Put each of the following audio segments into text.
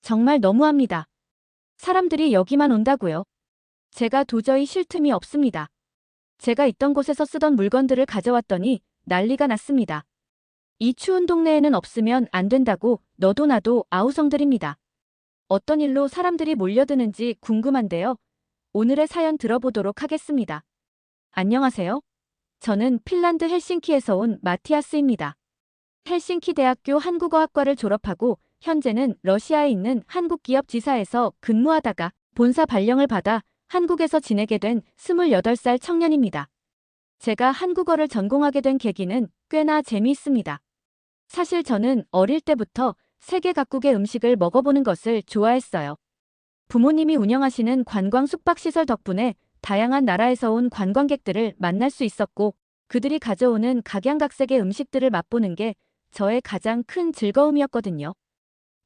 정말 너무합니다. 사람들이 여기만 온다고요. 제가 도저히 쉴 틈이 없습니다. 제가 있던 곳에서 쓰던 물건들을 가져왔더니 난리가 났습니다. 이 추운 동네에는 없으면 안 된다고 너도 나도 아우성들입니다. 어떤 일로 사람들이 몰려드는지 궁금한데요. 오늘의 사연 들어보도록 하겠습니다. 안녕하세요. 저는 핀란드 헬싱키에서 온 마티아스입니다. 헬싱키 대학교 한국어학과를 졸업하고 현재는 러시아에 있는 한국 기업 지사에서 근무하다가 본사 발령을 받아 한국에서 지내게 된 28살 청년입니다. 제가 한국어를 전공하게 된 계기는 꽤나 재미있습니다. 사실 저는 어릴 때부터 세계 각국의 음식을 먹어보는 것을 좋아했어요. 부모님이 운영하시는 관광 숙박시설 덕분에 다양한 나라에서 온 관광객들을 만날 수 있었고 그들이 가져오는 각양각색의 음식들을 맛보는 게 저의 가장 큰 즐거움이었거든요.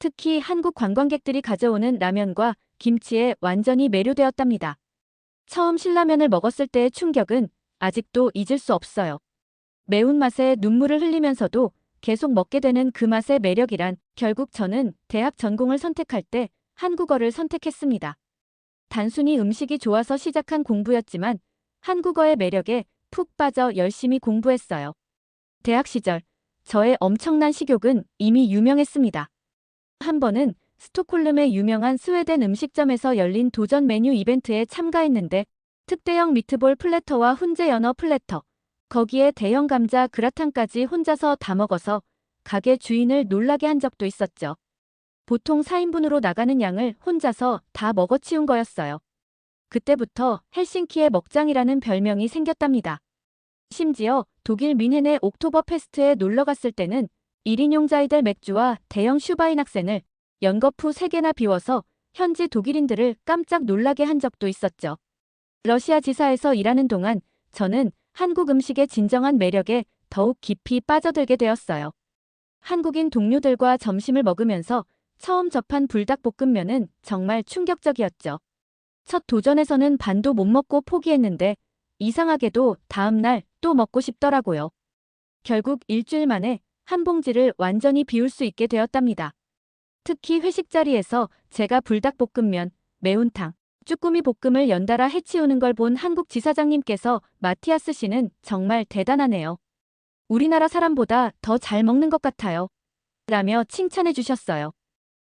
특히 한국 관광객들이 가져오는 라면과 김치에 완전히 매료되었답니다. 처음 신라면을 먹었을 때의 충격은 아직도 잊을 수 없어요. 매운맛에 눈물을 흘리면서도 계속 먹게 되는 그 맛의 매력이란 결국 저는 대학 전공을 선택할 때 한국어를 선택했습니다. 단순히 음식이 좋아서 시작한 공부였지만 한국어의 매력에 푹 빠져 열심히 공부했어요. 대학 시절 저의 엄청난 식욕은 이미 유명했습니다. 한 번은 스톡홀름의 유명한 스웨덴 음식점에서 열린 도전 메뉴 이벤트에 참가했는데 특대형 미트볼 플래터와 훈제 연어 플래터, 거기에 대형 감자 그라탕까지 혼자서 다 먹어서 가게 주인을 놀라게 한 적도 있었죠. 보통 4인분으로 나가는 양을 혼자서 다 먹어치운 거였어요. 그때부터 헬싱키의 먹장이라는 별명이 생겼답니다. 심지어 독일 뮌헨의 옥토버 페스트에 놀러 갔을 때는 1인용 자이델 맥주와 대형 슈바이낙센을 연거푸 3개나 비워서 현지 독일인들을 깜짝 놀라게 한 적도 있었죠. 러시아 지사에서 일하는 동안 저는 한국 음식의 진정한 매력에 더욱 깊이 빠져들게 되었어요. 한국인 동료들과 점심을 먹으면서 처음 접한 불닭볶음면은 정말 충격적이었죠. 첫 도전에서는 반도 못 먹고 포기했는데 이상하게도 다음날 또 먹고 싶더라고요. 결국 일주일 만에 한 봉지를 완전히 비울 수 있게 되었답니다. 특히 회식 자리에서 제가 불닭볶음면, 매운탕, 쭈꾸미 볶음을 연달아 해치우는 걸 본 한국 지사장님께서 마티아스 씨는 정말 대단하네요. 우리나라 사람보다 더 잘 먹는 것 같아요. 라며 칭찬해 주셨어요.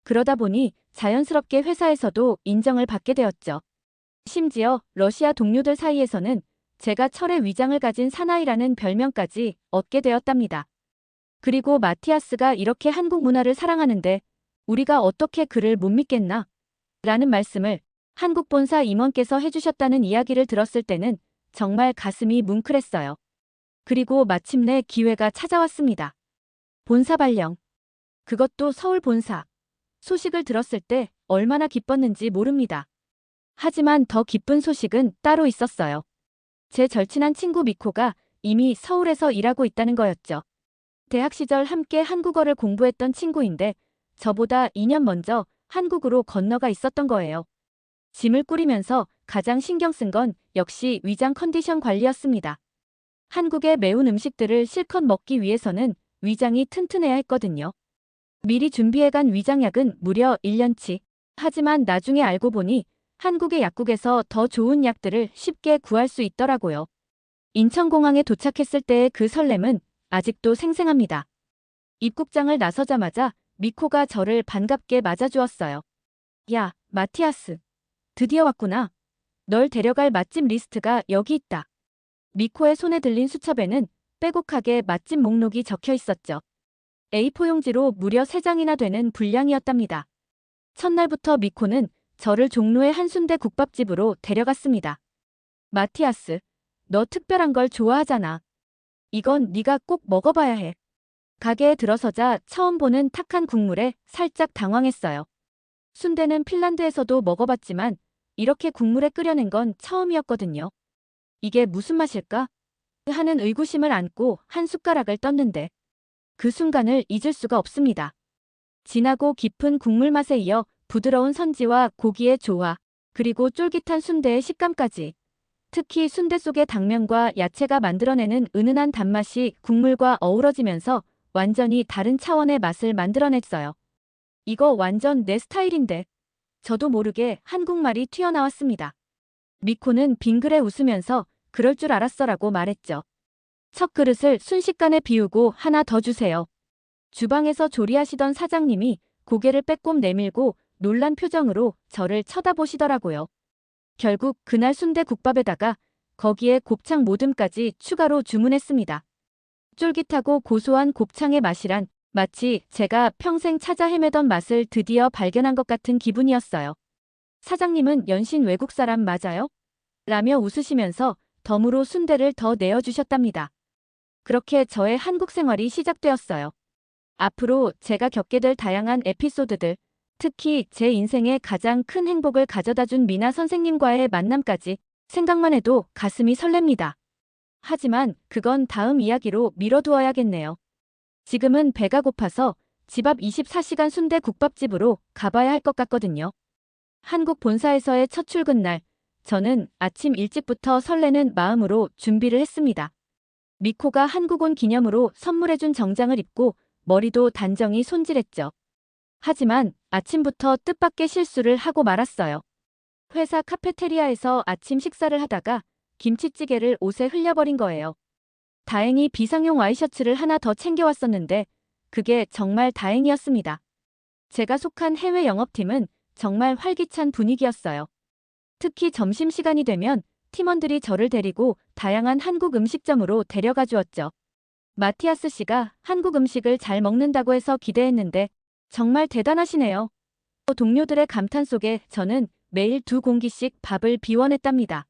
그러다 보니 자연스럽게 회사에서도 인정을 받게 되었죠. 심지어 러시아 동료들 사이에서는 제가 철의 위장을 가진 사나이라는 별명까지 얻게 되었답니다. 그리고 마티아스가 이렇게 한국 문화를 사랑하는데 우리가 어떻게 그를 못 믿겠나? 라는 말씀을 한국 본사 임원께서 해주셨다는 이야기를 들었을 때는 정말 가슴이 뭉클했어요. 그리고 마침내 기회가 찾아왔습니다. 본사 발령. 그것도 서울 본사. 소식을 들었을 때 얼마나 기뻤는지 모릅니다. 하지만 더 기쁜 소식은 따로 있었어요. 제 절친한 친구 미코가 이미 서울에서 일하고 있다는 거였죠. 대학 시절 함께 한국어를 공부했던 친구인데 저보다 2년 먼저 한국으로 건너가 있었던 거예요. 짐을 꾸리면서 가장 신경 쓴 건 역시 위장 컨디션 관리였습니다. 한국의 매운 음식들을 실컷 먹기 위해서는 위장이 튼튼해야 했거든요. 미리 준비해간 위장약은 무려 1년치. 하지만 나중에 알고 보니 한국의 약국에서 더 좋은 약들을 쉽게 구할 수 있더라고요. 인천공항에 도착했을 때의 그 설렘은 아직도 생생합니다. 입국장을 나서자마자 미코가 저를 반갑게 맞아주었어요. 야, 마티아스. 드디어 왔구나. 널 데려갈 맛집 리스트가 여기 있다. 미코의 손에 들린 수첩에는 빼곡하게 맛집 목록이 적혀 있었죠. A4 용지로 무려 3장이나 되는 분량이었답니다. 첫날부터 미코는 저를 종로의 한순대 국밥집으로 데려갔습니다. 마티아스, 너 특별한 걸 좋아하잖아. 이건 네가 꼭 먹어봐야 해. 가게에 들어서자 처음 보는 탁한 국물에 살짝 당황했어요. 순대는 핀란드에서도 먹어봤지만 이렇게 국물에 끓여낸 건 처음이었거든요. 이게 무슨 맛일까? 하는 의구심을 안고 한 숟가락을 떴는데 그 순간을 잊을 수가 없습니다. 진하고 깊은 국물 맛에 이어 부드러운 선지와 고기의 조화, 그리고 쫄깃한 순대의 식감까지. 특히 순대 속의 당면과 야채가 만들어내는 은은한 단맛이 국물과 어우러지면서 완전히 다른 차원의 맛을 만들어냈어요. 이거 완전 내 스타일인데. 저도 모르게 한국말이 튀어나왔습니다. 미코는 빙그레 웃으면서 그럴 줄 알았어라고 말했죠. 첫 그릇을 순식간에 비우고 하나 더 주세요. 주방에서 조리하시던 사장님이 고개를 빼꼼 내밀고 놀란 표정으로 저를 쳐다보시더라고요. 결국 그날 순대국밥에다가 거기에 곱창 모듬까지 추가로 주문했습니다. 쫄깃하고 고소한 곱창의 맛이란 마치 제가 평생 찾아 헤매던 맛을 드디어 발견한 것 같은 기분이었어요. 사장님은 연신 외국 사람 맞아요? 라며 웃으시면서 덤으로 순대를 더 내어주셨답니다. 그렇게 저의 한국 생활이 시작되었어요. 앞으로 제가 겪게 될 다양한 에피소드들, 특히 제 인생에 가장 큰 행복을 가져다준 미나 선생님과의 만남까지 생각만 해도 가슴이 설렙니다. 하지만 그건 다음 이야기로 미뤄두어야겠네요. 지금은 배가 고파서 집 앞 24시간 순대 국밥집으로 가봐야 할 것 같거든요. 한국 본사에서의 첫 출근 날, 저는 아침 일찍부터 설레는 마음으로 준비를 했습니다. 미코가 한국 온 기념으로 선물해준 정장을 입고 머리도 단정히 손질했죠. 하지만 아침부터 뜻밖의 실수를 하고 말았어요. 회사 카페테리아에서 아침 식사를 하다가 김치찌개를 옷에 흘려버린 거예요. 다행히 비상용 와이셔츠를 하나 더 챙겨왔었는데 그게 정말 다행이었습니다. 제가 속한 해외 영업팀은 정말 활기찬 분위기였어요. 특히 점심시간이 되면 팀원들이 저를 데리고 다양한 한국 음식점으로 데려가 주었죠. 마티아스 씨가 한국 음식을 잘 먹는다고 해서 기대했는데 정말 대단하시네요. 동료들의 감탄 속에 저는 매일 2공기씩 밥을 비워냈답니다.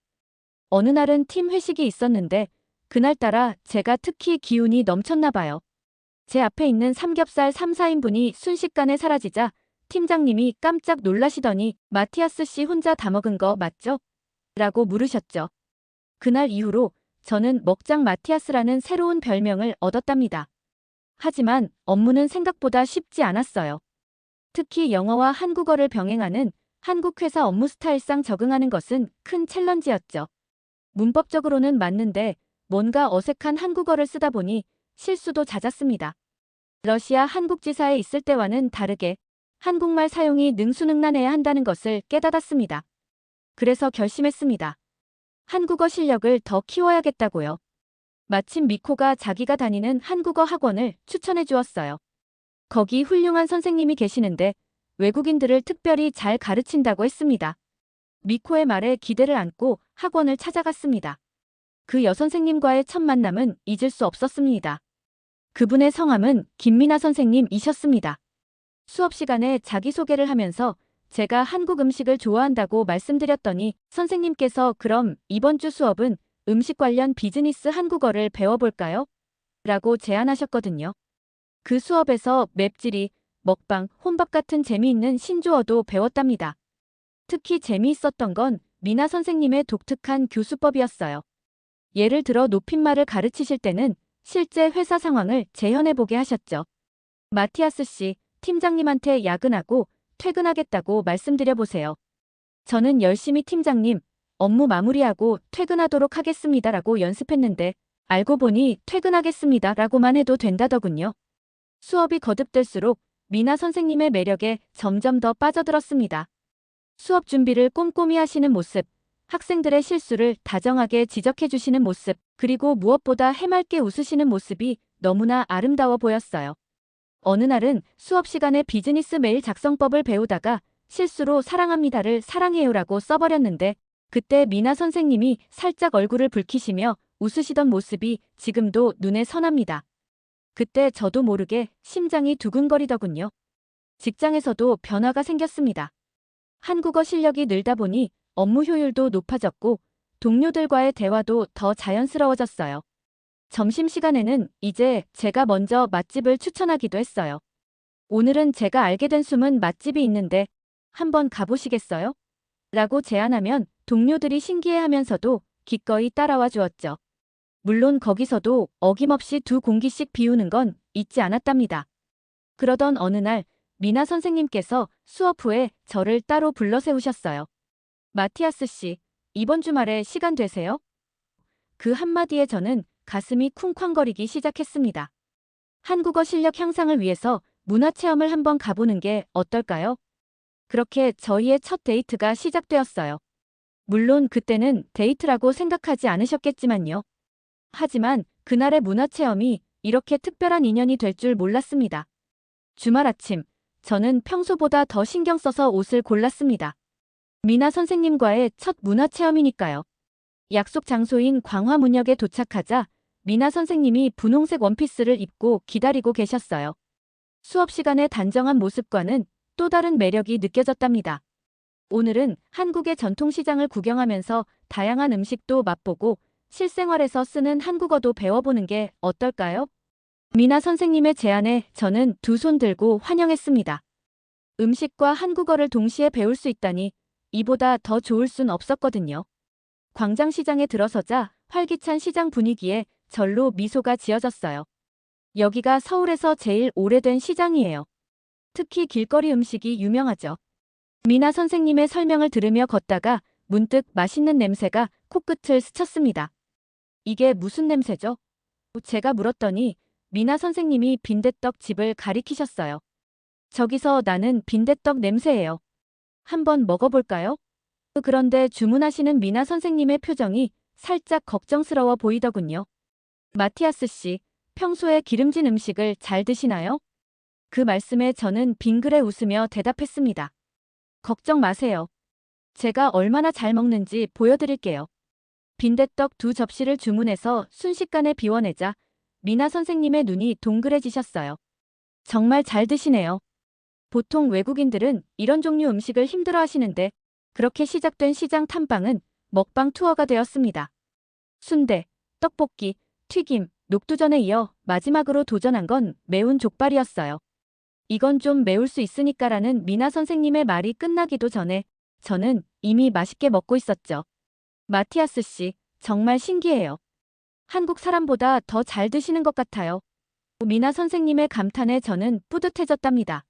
어느 날은 팀 회식이 있었는데 그날따라 제가 특히 기운이 넘쳤나 봐요. 제 앞에 있는 삼겹살 3, 4인분이 순식간에 사라지자 팀장님이 깜짝 놀라시더니 마티아스 씨 혼자 다 먹은 거 맞죠? 라고 물으셨죠. 그날 이후로 저는 먹장 마티아스라는 새로운 별명을 얻었답니다. 하지만 업무는 생각보다 쉽지 않았어요. 특히 영어와 한국어를 병행하는 한국 회사 업무 스타일상 적응하는 것은 큰 챌린지였죠. 문법적으로는 맞는데 뭔가 어색한 한국어를 쓰다 보니 실수도 잦았습니다. 러시아 한국 지사에 있을 때와는 다르게 한국말 사용이 능수능란해야 한다는 것을 깨닫았습니다. 그래서 결심했습니다. 한국어 실력을 더 키워야겠다고요. 마침 미코가 자기가 다니는 한국어 학원을 추천해 주었어요. 거기 훌륭한 선생님이 계시는데 외국인들을 특별히 잘 가르친다고 했습니다. 미코의 말에 기대를 안고 학원을 찾아갔습니다. 그 여선생님과의 첫 만남은 잊을 수 없었습니다. 그분의 성함은 김미나 선생님이셨습니다. 수업 시간에 자기소개를 하면서 제가 한국 음식을 좋아한다고 말씀드렸더니 선생님께서 그럼 이번 주 수업은 음식 관련 비즈니스 한국어를 배워볼까요? 라고 제안하셨거든요. 그 수업에서 맵찔이, 먹방, 혼밥 같은 재미있는 신조어도 배웠답니다. 특히 재미있었던 건 미나 선생님의 독특한 교수법이었어요. 예를 들어 높임말을 가르치실 때는 실제 회사 상황을 재현해보게 하셨죠. 마티아스 씨, 팀장님한테 야근하고 퇴근하겠다고 말씀드려보세요. 저는 열심히 팀장님, 업무 마무리하고 퇴근하도록 하겠습니다라고 연습했는데 알고 보니 퇴근하겠습니다라고만 해도 된다더군요. 수업이 거듭될수록 미나 선생님의 매력에 점점 더 빠져들었습니다. 수업 준비를 꼼꼼히 하시는 모습, 학생들의 실수를 다정하게 지적해 주시는 모습, 그리고 무엇보다 해맑게 웃으시는 모습이 너무나 아름다워 보였어요. 어느 날은 수업 시간에 비즈니스 메일 작성법을 배우다가 실수로 사랑합니다를 사랑해요라고 써버렸는데 그때 미나 선생님이 살짝 얼굴을 붉히시며 웃으시던 모습이 지금도 눈에 선합니다. 그때 저도 모르게 심장이 두근거리더군요. 직장에서도 변화가 생겼습니다. 한국어 실력이 늘다 보니 업무 효율도 높아졌고 동료들과의 대화도 더 자연스러워졌어요. 점심시간에는 이제 제가 먼저 맛집을 추천하기도 했어요. 오늘은 제가 알게 된 숨은 맛집이 있는데 한번 가보시겠어요? 라고 제안하면 동료들이 신기해하면서도 기꺼이 따라와 주었죠. 물론 거기서도 어김없이 2공기씩 비우는 건 잊지 않았답니다. 그러던 어느 날 미나 선생님께서 수업 후에 저를 따로 불러 세우셨어요. 마티아스 씨, 이번 주말에 시간 되세요? 그 한마디에 저는 가슴이 쿵쾅거리기 시작했습니다. 한국어 실력 향상을 위해서 문화체험을 한번 가보는 게 어떨까요? 그렇게 저희의 첫 데이트가 시작되었어요. 물론 그때는 데이트라고 생각하지 않으셨겠지만요. 하지만 그날의 문화체험이 이렇게 특별한 인연이 될 줄 몰랐습니다. 주말 아침, 저는 평소보다 더 신경 써서 옷을 골랐습니다. 미나 선생님과의 첫 문화체험이니까요. 약속 장소인 광화문역에 도착하자 미나 선생님이 분홍색 원피스를 입고 기다리고 계셨어요. 수업 시간의 단정한 모습과는 또 다른 매력이 느껴졌답니다. 오늘은 한국의 전통시장을 구경하면서 다양한 음식도 맛보고 실생활에서 쓰는 한국어도 배워보는 게 어떨까요? 미나 선생님의 제안에 저는 두 손 들고 환영했습니다. 음식과 한국어를 동시에 배울 수 있다니 이보다 더 좋을 순 없었거든요. 광장시장에 들어서자 활기찬 시장 분위기에 절로 미소가 지어졌어요. 여기가 서울에서 제일 오래된 시장이에요. 특히 길거리 음식이 유명하죠. 미나 선생님의 설명을 들으며 걷다가 문득 맛있는 냄새가 코끝을 스쳤습니다. 이게 무슨 냄새죠? 제가 물었더니 미나 선생님이 빈대떡 집을 가리키셨어요. 저기서 나는 빈대떡 냄새예요. 한번 먹어볼까요? 그런데 주문하시는 미나 선생님의 표정이 살짝 걱정스러워 보이더군요. 마티아스 씨, 평소에 기름진 음식을 잘 드시나요? 그 말씀에 저는 빙그레 웃으며 대답했습니다. 걱정 마세요. 제가 얼마나 잘 먹는지 보여드릴게요. 빈대떡 2접시를 주문해서 순식간에 비워내자 미나 선생님의 눈이 동그래지셨어요. 정말 잘 드시네요. 보통 외국인들은 이런 종류 음식을 힘들어하시는데 그렇게 시작된 시장 탐방은 먹방 투어가 되었습니다. 순대, 떡볶이, 튀김, 녹두전에 이어 마지막으로 도전한 건 매운 족발이었어요. 이건 좀 매울 수 있으니까라는 미나 선생님의 말이 끝나기도 전에 저는 이미 맛있게 먹고 있었죠. 마티아스 씨, 정말 신기해요. 한국 사람보다 더 잘 드시는 것 같아요. 미나 선생님의 감탄에 저는 뿌듯해졌답니다.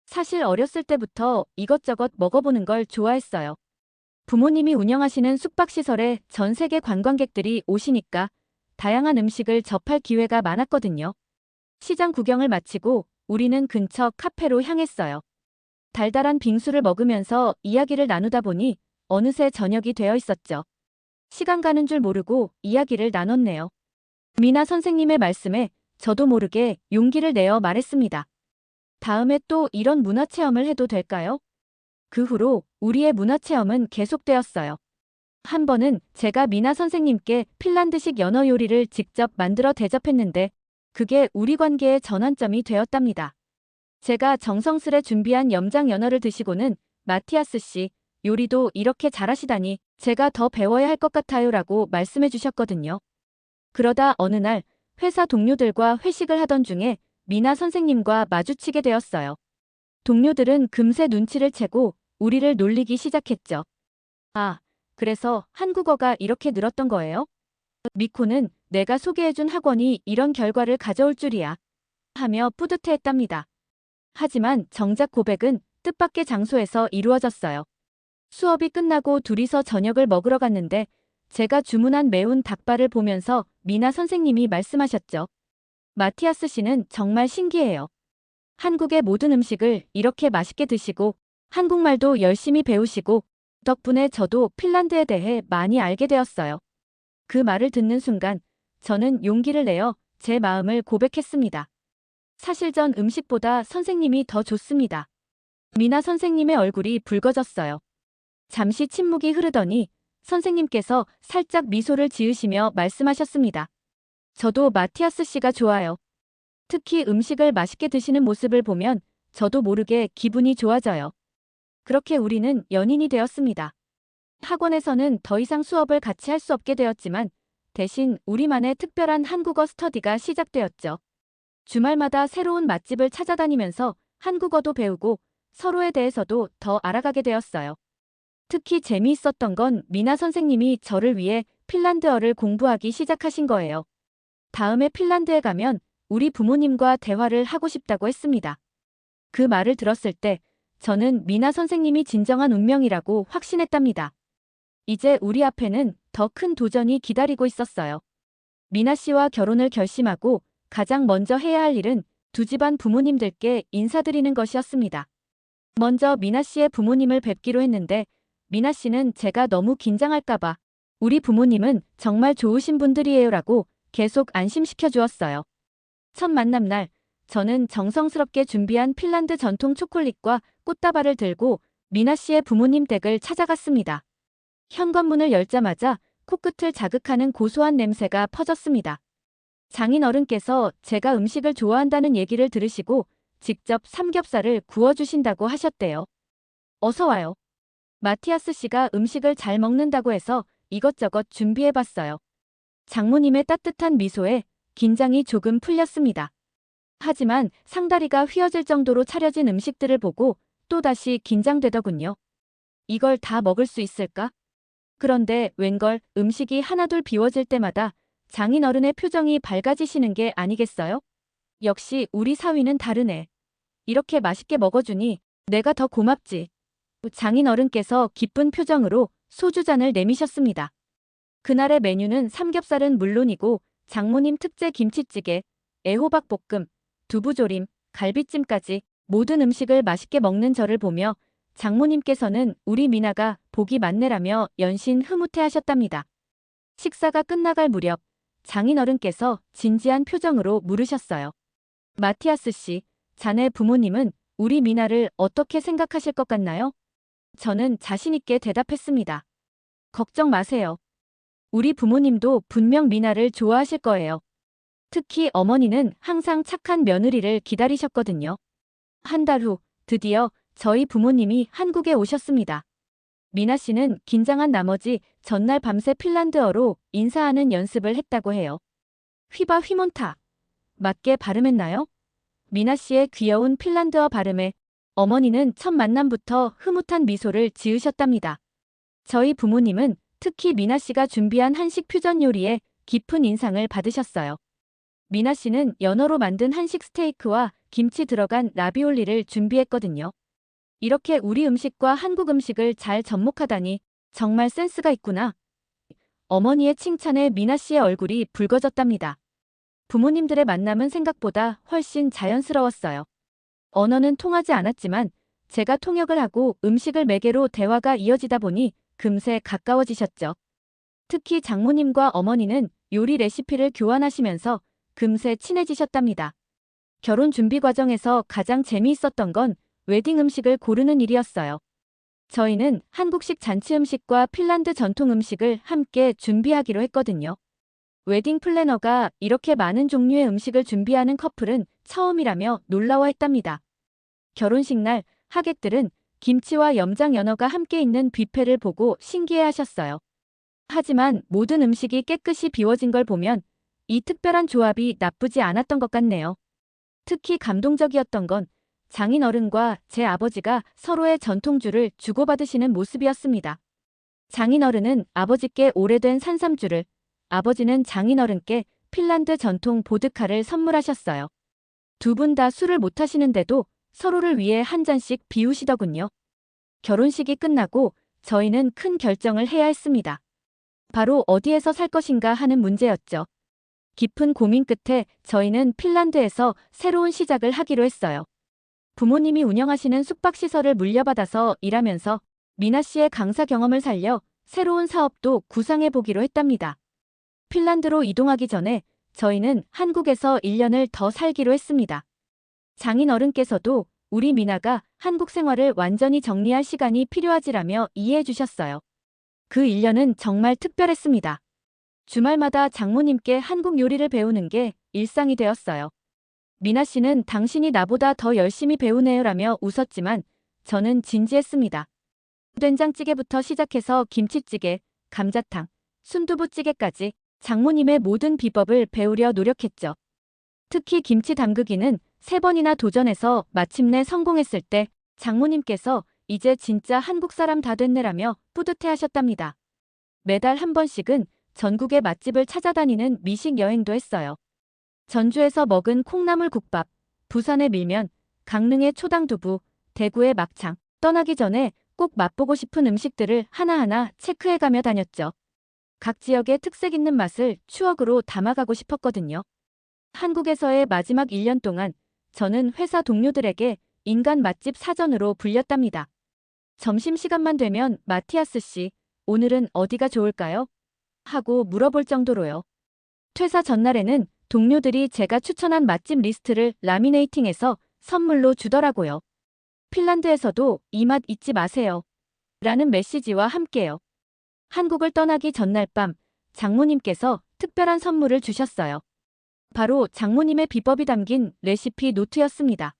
사실 어렸을 때부터 이것저것 먹어보는 걸 좋아했어요. 부모님이 운영하시는 숙박시설에 전 세계 관광객들이 오시니까 다양한 음식을 접할 기회가 많았거든요. 시장 구경을 마치고 우리는 근처 카페로 향했어요. 달달한 빙수를 먹으면서 이야기를 나누다 보니 어느새 저녁이 되어 있었죠. 시간 가는 줄 모르고 이야기를 나눴네요. 미나 선생님의 말씀에 저도 모르게 용기를 내어 말했습니다. 다음에 또 이런 문화체험을 해도 될까요? 그 후로 우리의 문화체험은 계속되었어요. 한 번은 제가 미나 선생님께 핀란드식 연어 요리를 직접 만들어 대접했는데 그게 우리 관계의 전환점이 되었답니다. 제가 정성스레 준비한 염장 연어를 드시고는 마티아스 씨, 요리도 이렇게 잘하시다니 제가 더 배워야 할 것 같아요 라고 말씀해 주셨거든요. 그러다 어느 날 회사 동료들과 회식을 하던 중에 미나 선생님과 마주치게 되었어요. 동료들은 금세 눈치를 채고 우리를 놀리기 시작했죠. 아, 그래서 한국어가 이렇게 늘었던 거예요? 미코는 내가 소개해준 학원이 이런 결과를 가져올 줄이야. 하며 뿌듯해했답니다. 하지만 정작 고백은 뜻밖의 장소에서 이루어졌어요. 수업이 끝나고 둘이서 저녁을 먹으러 갔는데 제가 주문한 매운 닭발을 보면서 미나 선생님이 말씀하셨죠. 마티아스 씨는 정말 신기해요. 한국의 모든 음식을 이렇게 맛있게 드시고 한국말도 열심히 배우시고 덕분에 저도 핀란드에 대해 많이 알게 되었어요. 그 말을 듣는 순간 저는 용기를 내어 제 마음을 고백했습니다. 사실 전 음식보다 선생님이 더 좋습니다. 미나 선생님의 얼굴이 붉어졌어요. 잠시 침묵이 흐르더니 선생님께서 살짝 미소를 지으시며 말씀하셨습니다. 저도 마티아스 씨가 좋아요. 특히 음식을 맛있게 드시는 모습을 보면 저도 모르게 기분이 좋아져요. 그렇게 우리는 연인이 되었습니다. 학원에서는 더 이상 수업을 같이 할 수 없게 되었지만 대신 우리만의 특별한 한국어 스터디가 시작되었죠. 주말마다 새로운 맛집을 찾아다니면서 한국어도 배우고 서로에 대해서도 더 알아가게 되었어요. 특히 재미있었던 건 미나 선생님이 저를 위해 핀란드어를 공부하기 시작하신 거예요. 다음에 핀란드에 가면 우리 부모님과 대화를 하고 싶다고 했습니다. 그 말을 들었을 때 저는 미나 선생님이 진정한 운명이라고 확신했답니다. 이제 우리 앞에는 더 큰 도전이 기다리고 있었어요. 미나 씨와 결혼을 결심하고 가장 먼저 해야 할 일은 두 집안 부모님들께 인사드리는 것이었습니다. 먼저 미나 씨의 부모님을 뵙기로 했는데 미나 씨는 제가 너무 긴장할까봐 우리 부모님은 정말 좋으신 분들이에요라고 계속 안심시켜 주었어요. 첫 만남 날 저는 정성스럽게 준비한 핀란드 전통 초콜릿과 꽃다발을 들고 미나 씨의 부모님 댁을 찾아갔습니다. 현관문을 열자마자 코끝을 자극하는 고소한 냄새가 퍼졌습니다. 장인 어른께서 제가 음식을 좋아한다는 얘기를 들으시고 직접 삼겹살을 구워주신다고 하셨대요. 어서 와요. 마티아스 씨가 음식을 잘 먹는다고 해서 이것저것 준비해봤어요. 장모님의 따뜻한 미소에 긴장이 조금 풀렸습니다. 하지만 상다리가 휘어질 정도로 차려진 음식들을 보고 또다시 긴장되더군요. 이걸 다 먹을 수 있을까? 그런데 웬걸 음식이 하나둘 비워질 때마다 장인어른의 표정이 밝아지시는 게 아니겠어요? 역시 우리 사위는 다르네. 이렇게 맛있게 먹어주니 내가 더 고맙지. 장인어른께서 기쁜 표정으로 소주잔을 내미셨습니다. 그날의 메뉴는 삼겹살은 물론이고 장모님 특제 김치찌개, 애호박볶음, 두부조림, 갈비찜까지 모든 음식을 맛있게 먹는 저를 보며 장모님께서는 우리 미나가 복이 많네라며 연신 흐뭇해하셨답니다. 식사가 끝나갈 무렵 장인어른께서 진지한 표정으로 물으셨어요. 마티아스 씨, 자네 부모님은 우리 미나를 어떻게 생각하실 것 같나요? 저는 자신있게 대답했습니다. 걱정 마세요. 우리 부모님도 분명 미나를 좋아하실 거예요. 특히 어머니는 항상 착한 며느리를 기다리셨거든요. 한 달 후 드디어 저희 부모님이 한국에 오셨습니다. 미나 씨는 긴장한 나머지 전날 밤새 핀란드어로 인사하는 연습을 했다고 해요. 휘바 휘몬타. 맞게 발음했나요? 미나 씨의 귀여운 핀란드어 발음에 어머니는 첫 만남부터 흐뭇한 미소를 지으셨답니다. 저희 부모님은 특히 미나 씨가 준비한 한식 퓨전 요리에 깊은 인상을 받으셨어요. 미나 씨는 연어로 만든 한식 스테이크와 김치 들어간 라비올리를 준비했거든요. 이렇게 우리 음식과 한국 음식을 잘 접목하다니 정말 센스가 있구나. 어머니의 칭찬에 미나 씨의 얼굴이 붉어졌답니다. 부모님들의 만남은 생각보다 훨씬 자연스러웠어요. 언어는 통하지 않았지만 제가 통역을 하고 음식을 매개로 대화가 이어지다 보니 금세 가까워지셨죠. 특히 장모님과 어머니는 요리 레시피를 교환하시면서 금세 친해지셨답니다. 결혼 준비 과정에서 가장 재미있었던 건 웨딩 음식을 고르는 일이었어요. 저희는 한국식 잔치 음식과 핀란드 전통 음식을 함께 준비하기로 했거든요. 웨딩 플래너가 이렇게 많은 종류의 음식을 준비하는 커플은 처음이라며 놀라워했답니다. 결혼식 날 하객들은 김치와 염장 연어가 함께 있는 뷔페를 보고 신기해하셨어요. 하지만 모든 음식이 깨끗이 비워진 걸 보면 이 특별한 조합이 나쁘지 않았던 것 같네요. 특히 감동적이었던 건 장인어른과 제 아버지가 서로의 전통주를 주고받으시는 모습이었습니다. 장인어른은 아버지께 오래된 산삼주를, 아버지는 장인어른께 핀란드 전통 보드카를 선물하셨어요. 두 분 다 술을 못 하시는데도 서로를 위해 한 잔씩 비우시더군요. 결혼식이 끝나고 저희는 큰 결정을 해야 했습니다. 바로 어디에서 살 것인가 하는 문제였죠. 깊은 고민 끝에 저희는 핀란드에서 새로운 시작을 하기로 했어요. 부모님이 운영하시는 숙박시설을 물려받아서 일하면서 미나 씨의 강사 경험을 살려 새로운 사업도 구상해 보기로 했답니다. 핀란드로 이동하기 전에 저희는 한국에서 1년을 더 살기로 했습니다. 장인어른께서도 우리 미나가 한국 생활을 완전히 정리할 시간이 필요하지라며 이해해 주셨어요. 그 1년은 정말 특별했습니다. 주말마다 장모님께 한국 요리를 배우는 게 일상이 되었어요. 미나 씨는 당신이 나보다 더 열심히 배우네요라며 웃었지만 저는 진지했습니다. 된장찌개부터 시작해서 김치찌개, 감자탕, 순두부찌개까지 장모님의 모든 비법을 배우려 노력했죠. 특히 김치 담그기는 3번이나 도전해서 마침내 성공했을 때 장모님께서 이제 진짜 한국 사람 다 됐네라며 뿌듯해하셨답니다. 매달 한 번씩은 전국의 맛집을 찾아다니는 미식 여행도 했어요. 전주에서 먹은 콩나물 국밥, 부산의 밀면, 강릉의 초당두부, 대구의 막창, 떠나기 전에 꼭 맛보고 싶은 음식들을 하나하나 체크해가며 다녔죠. 각 지역의 특색 있는 맛을 추억으로 담아가고 싶었거든요. 한국에서의 마지막 1년 동안 저는 회사 동료들에게 인간 맛집 사전으로 불렸답니다. 점심시간만 되면 마티아스 씨, 오늘은 어디가 좋을까요? 하고 물어볼 정도로요. 퇴사 전날에는 동료들이 제가 추천한 맛집 리스트를 라미네이팅해서 선물로 주더라고요. 핀란드에서도 이 맛 잊지 마세요. 라는 메시지와 함께요. 한국을 떠나기 전날 밤 장모님께서 특별한 선물을 주셨어요. 바로 장모님의 비법이 담긴 레시피 노트였습니다.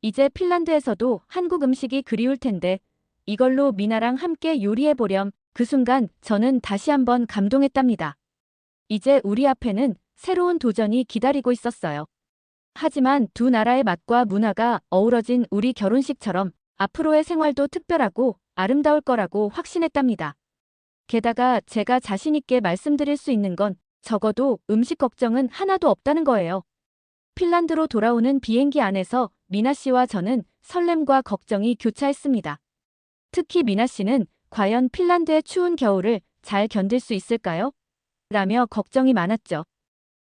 이제 핀란드에서도 한국 음식이 그리울 텐데 이걸로 미나랑 함께 요리해보렴. 그 순간 저는 다시 한번 감동했답니다. 이제 우리 앞에는 새로운 도전이 기다리고 있었어요. 하지만 두 나라의 맛과 문화가 어우러진 우리 결혼식처럼 앞으로의 생활도 특별하고 아름다울 거라고 확신했답니다. 게다가 제가 자신있게 말씀드릴 수 있는 건 적어도 음식 걱정은 하나도 없다는 거예요. 핀란드로 돌아오는 비행기 안에서 미나 씨와 저는 설렘과 걱정이 교차했습니다. 특히 미나 씨는 과연 핀란드의 추운 겨울을 잘 견딜 수 있을까요? 라며 걱정이 많았죠.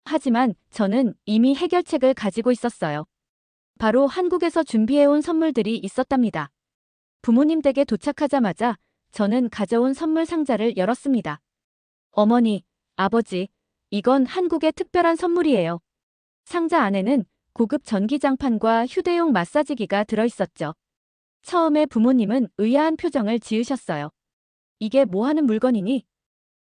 하지만 저는 이미 해결책을 가지고 있었어요. 바로 한국에서 준비해온 선물들이 있었답니다. 부모님 댁에 도착하자마자 저는 가져온 선물 상자를 열었습니다. 어머니, 아버지, 이건 한국의 특별한 선물이에요. 상자 안에는 고급 전기장판과 휴대용 마사지기가 들어있었죠. 처음에 부모님은 의아한 표정을 지으셨어요. 이게 뭐 하는 물건이니?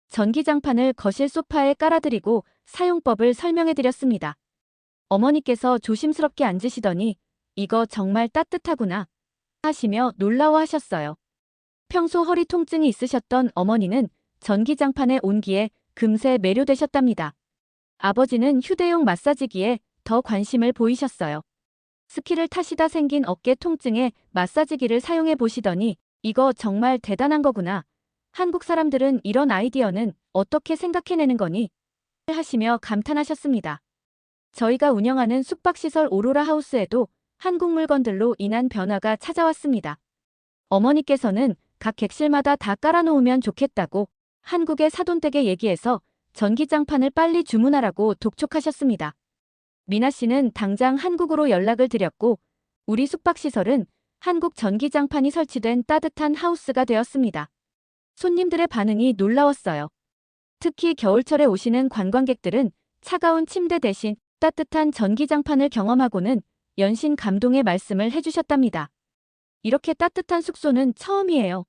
전기장판을 거실 소파에 깔아드리고 사용법을 설명해드렸습니다. 어머니께서 조심스럽게 앉으시더니 이거 정말 따뜻하구나 하시며 놀라워하셨어요. 평소 허리 통증이 있으셨던 어머니는 전기장판의 온기에 금세 매료되셨답니다. 아버지는 휴대용 마사지기에 더 관심을 보이셨어요. 스키를 타시다 생긴 어깨 통증에 마사지기를 사용해 보시더니 이거 정말 대단한 거구나. 한국 사람들은 이런 아이디어는 어떻게 생각해내는 거니? 하시며 감탄하셨습니다. 저희가 운영하는 숙박시설 오로라 하우스에도 한국 물건들로 인한 변화가 찾아왔습니다. 어머니께서는 각 객실마다 다 깔아놓으면 좋겠다고 한국의 사돈댁에 얘기해서 전기장판을 빨리 주문하라고 독촉하셨습니다. 미나 씨는 당장 한국으로 연락을 드렸고 우리 숙박시설은 한국 전기장판이 설치된 따뜻한 하우스가 되었습니다. 손님들의 반응이 놀라웠어요. 특히 겨울철에 오시는 관광객들은 차가운 침대 대신 따뜻한 전기장판을 경험하고는 연신 감동의 말씀을 해주셨답니다. 이렇게 따뜻한 숙소는 처음이에요.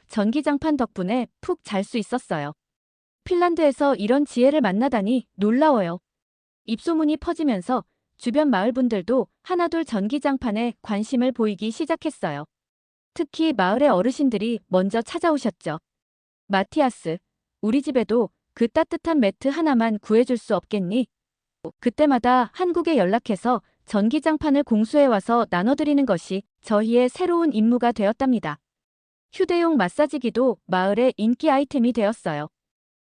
전기장판 덕분에 푹 잘 수 있었어요. 핀란드에서 이런 지혜를 만나다니 놀라워요. 입소문이 퍼지면서 주변 마을 분들도 하나둘 전기장판에 관심을 보이기 시작했어요. 특히 마을의 어르신들이 먼저 찾아오셨죠. 마티아스, 우리 집에도 그 따뜻한 매트 하나만 구해줄 수 없겠니? 그때마다 한국에 연락해서 전기장판을 공수해와서 나눠드리는 것이 저희의 새로운 임무가 되었답니다. 휴대용 마사지기도 마을의 인기 아이템이 되었어요.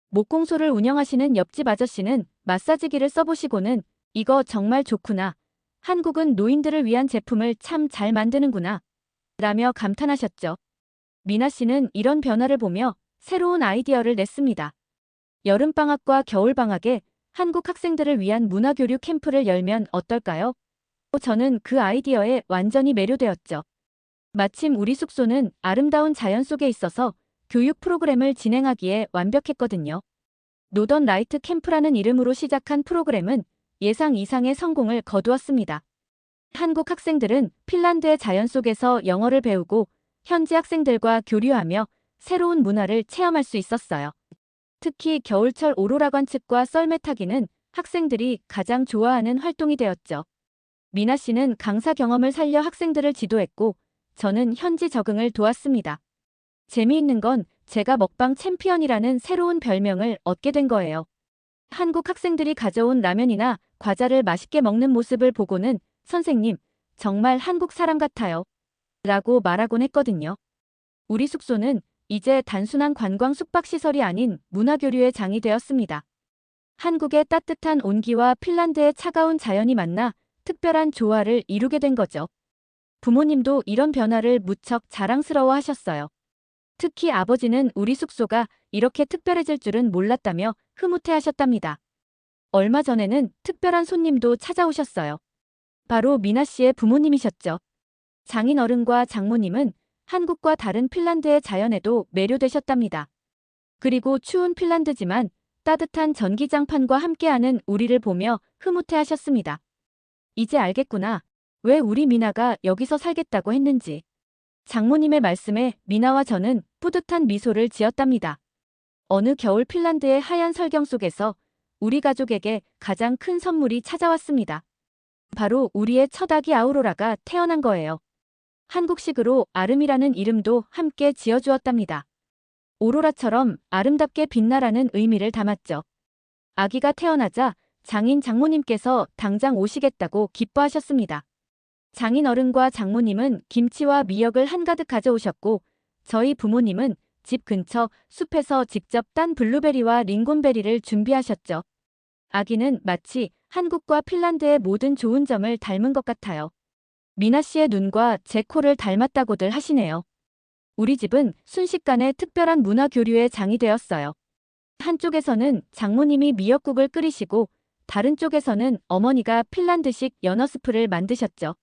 목공소를 운영하시는 옆집 아저씨는 마사지기를 써보시고는 이거 정말 좋구나. 한국은 노인들을 위한 제품을 참 잘 만드는구나. 라며 감탄하셨죠. 미나 씨는 이런 변화를 보며 새로운 아이디어를 냈습니다. 여름방학과 겨울방학에 한국 학생들을 위한 문화교류 캠프를 열면 어떨까요? 저는 그 아이디어에 완전히 매료되었죠. 마침 우리 숙소는 아름다운 자연 속에 있어서 교육 프로그램을 진행하기에 완벽했거든요. 노던 라이트 캠프라는 이름으로 시작한 프로그램은 예상 이상의 성공을 거두었습니다. 한국 학생들은 핀란드의 자연 속에서 영어를 배우고 현지 학생들과 교류하며 새로운 문화를 체험할 수 있었어요. 특히 겨울철 오로라 관측과 썰매 타기는 학생들이 가장 좋아하는 활동이 되었죠. 미나 씨는 강사 경험을 살려 학생들을 지도했고 저는 현지 적응을 도왔습니다. 재미있는 건 제가 먹방 챔피언이라는 새로운 별명을 얻게 된 거예요. 한국 학생들이 가져온 라면이나 과자를 맛있게 먹는 모습을 보고는 선생님, 정말 한국 사람 같아요. 라고 말하곤 했거든요. 우리 숙소는 이제 단순한 관광 숙박시설이 아닌 문화교류의 장이 되었습니다. 한국의 따뜻한 온기와 핀란드의 차가운 자연이 만나 특별한 조화를 이루게 된 거죠. 부모님도 이런 변화를 무척 자랑스러워 하셨어요. 특히 아버지는 우리 숙소가 이렇게 특별해질 줄은 몰랐다며 흐뭇해 하셨답니다. 얼마 전에는 특별한 손님도 찾아오셨어요. 바로 미나 씨의 부모님이셨죠. 장인어른과 장모님은 한국과 다른 핀란드의 자연에도 매료되셨답니다. 그리고 추운 핀란드지만 따뜻한 전기장판과 함께하는 우리를 보며 흐뭇해하셨습니다. 이제 알겠구나. 왜 우리 미나가 여기서 살겠다고 했는지. 장모님의 말씀에 미나와 저는 뿌듯한 미소를 지었답니다. 어느 겨울 핀란드의 하얀 설경 속에서 우리 가족에게 가장 큰 선물이 찾아왔습니다. 바로 우리의 첫 아기 아우로라가 태어난 거예요. 한국식으로 아름이라는 이름도 함께 지어주었답니다. 오로라처럼 아름답게 빛나라는 의미를 담았죠. 아기가 태어나자 장인 장모님께서 당장 오시겠다고 기뻐하셨습니다. 장인 어른과 장모님은 김치와 미역을 한가득 가져오셨고 저희 부모님은 집 근처 숲에서 직접 딴 블루베리와 링곤베리를 준비하셨죠. 아기는 마치 한국과 핀란드의 모든 좋은 점을 닮은 것 같아요. 미나 씨의 눈과 제 코를 닮았다고들 하시네요. 우리 집은 순식간에 특별한 문화 교류의 장이 되었어요. 한쪽에서는 장모님이 미역국을 끓이시고 다른 쪽에서는 어머니가 핀란드식 연어 스프를 만드셨죠.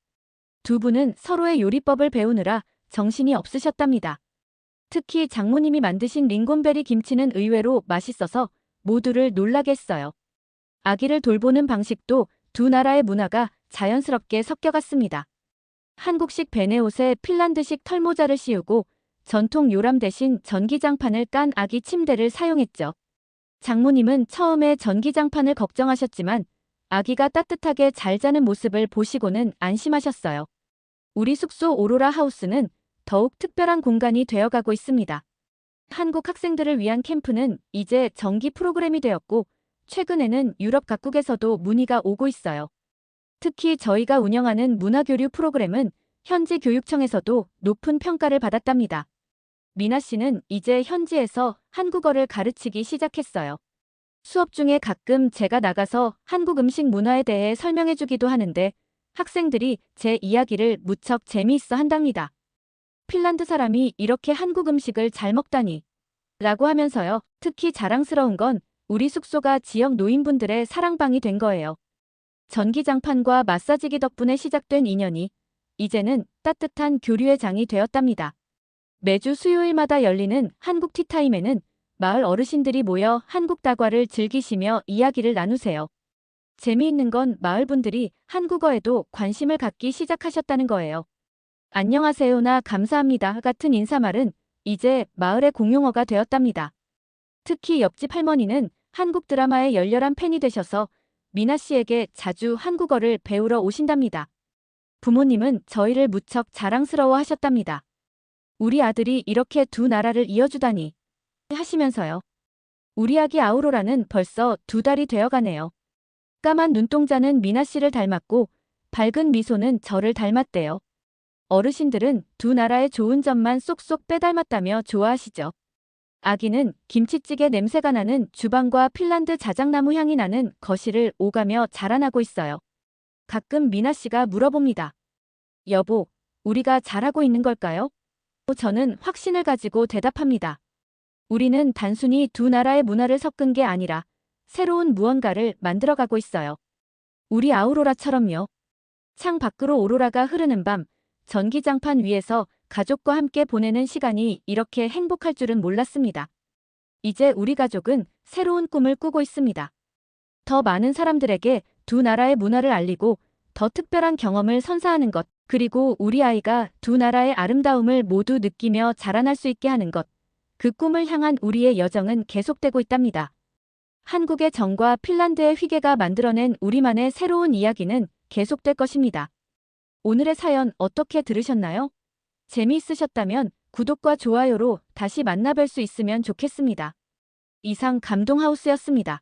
두 분은 서로의 요리법을 배우느라 정신이 없으셨답니다. 특히 장모님이 만드신 링곤베리 김치는 의외로 맛있어서 모두를 놀라게 했어요. 아기를 돌보는 방식도 두 나라의 문화가 자연스럽게 섞여갔습니다. 한국식 베네옷에 핀란드식 털모자를 씌우고 전통 요람 대신 전기장판을 깐 아기 침대를 사용했죠. 장모님은 처음에 전기장판을 걱정하셨지만 아기가 따뜻하게 잘 자는 모습을 보시고는 안심하셨어요. 우리 숙소 오로라 하우스는 더욱 특별한 공간이 되어가고 있습니다. 한국 학생들을 위한 캠프는 이제 정기 프로그램이 되었고 최근에는 유럽 각국에서도 문의가 오고 있어요. 특히 저희가 운영하는 문화교류 프로그램은 현지 교육청에서도 높은 평가를 받았답니다. 미나 씨는 이제 현지에서 한국어를 가르치기 시작했어요. 수업 중에 가끔 제가 나가서 한국 음식 문화에 대해 설명해주기도 하는데 학생들이 제 이야기를 무척 재미있어 한답니다. 핀란드 사람이 이렇게 한국 음식을 잘 먹다니 라고 하면서요. 특히 자랑스러운 건 우리 숙소가 지역 노인분들의 사랑방이 된 거예요. 전기장판과 마사지기 덕분에 시작된 인연이 이제는 따뜻한 교류의 장이 되었답니다. 매주 수요일마다 열리는 한국 티타임에는 마을 어르신들이 모여 한국 다과를 즐기시며 이야기를 나누세요. 재미있는 건 마을 분들이 한국어에도 관심을 갖기 시작하셨다는 거예요. 안녕하세요나 감사합니다 같은 인사말은 이제 마을의 공용어가 되었답니다. 특히 옆집 할머니는 한국 드라마의 열렬한 팬이 되셔서 미나 씨에게 자주 한국어를 배우러 오신답니다. 부모님은 저희를 무척 자랑스러워 하셨답니다. 우리 아들이 이렇게 두 나라를 이어주다니 하시면서요. 우리 아기 아우로라는 벌써 2달이 되어가네요. 까만 눈동자는 미나 씨를 닮았고 밝은 미소는 저를 닮았대요. 어르신들은 두 나라의 좋은 점만 쏙쏙 빼닮았다며 좋아하시죠. 아기는 김치찌개 냄새가 나는 주방과 핀란드 자작나무 향이 나는 거실을 오가며 자라나고 있어요. 가끔 미나 씨가 물어봅니다. 여보, 우리가 잘하고 있는 걸까요? 저는 확신을 가지고 대답합니다. 우리는 단순히 두 나라의 문화를 섞은 게 아니라 새로운 무언가를 만들어가고 있어요. 우리 아우로라처럼요. 창 밖으로 오로라가 흐르는 밤, 전기장판 위에서 가족과 함께 보내는 시간이 이렇게 행복할 줄은 몰랐습니다. 이제 우리 가족은 새로운 꿈을 꾸고 있습니다. 더 많은 사람들에게 두 나라의 문화를 알리고 더 특별한 경험을 선사하는 것, 그리고 우리 아이가 두 나라의 아름다움을 모두 느끼며 자라날 수 있게 하는 것, 그 꿈을 향한 우리의 여정은 계속되고 있답니다. 한국의 정과 핀란드의 휘게가 만들어낸 우리만의 새로운 이야기는 계속될 것입니다. 오늘의 사연 어떻게 들으셨나요? 재미있으셨다면 구독과 좋아요로 다시 만나뵐 수 있으면 좋겠습니다. 이상 감동하우스였습니다.